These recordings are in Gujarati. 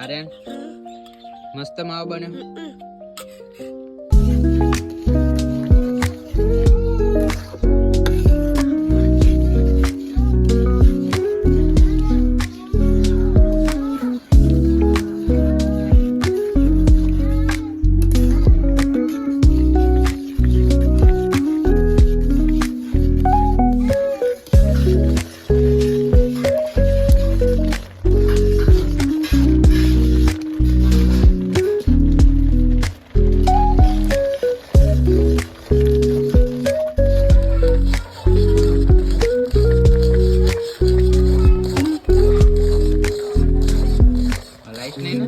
આર્યન મસ્ત માવો બન્યો. લાઈટ નહીં ને?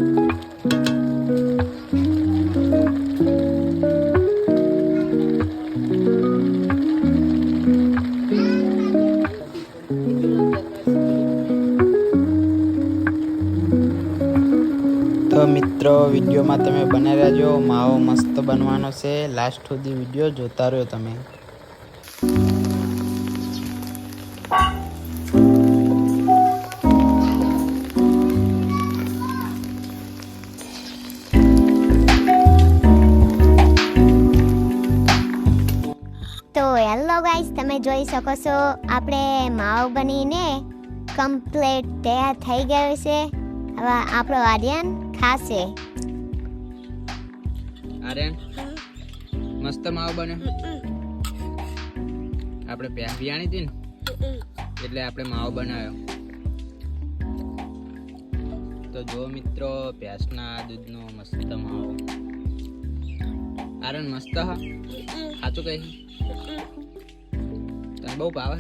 તો મિત્રો વિડીયોમાં તમે બને રહેજો. માવો મસ્ત બનવાનો છે. લાસ્ટ સુધી વિડીયો જોતા રહ્યો તમે. તો હેલો ગાઈસ, તમે જોઈ શકો છો આપણે માવો બનીને કમ્પ્લીટ તૈયાર થઈ ગયો છે. હવે આપણો આર્યન ખાશે. આર્યન મસ્ત માવો બન્યો. આપણે પ્યાસ વિયાણી હતી ને એટલે આપણે માવો બનાવ્યો. તો જો મિત્રો, પ્યાસના દૂધનો મસ્ત માવો. આર્યન મસ્ત હા, સાચું કહી તને બહુ ભાવે.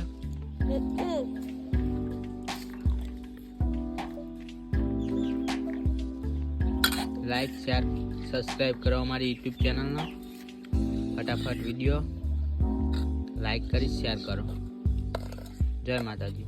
લાઈક શેર સબસ્ક્રાઈબ કરો અમારી યુટ્યુબ ચેનલનો. ફટાફટ વિડીયો લાઈક કરી શેર કરો. જય માતાજી.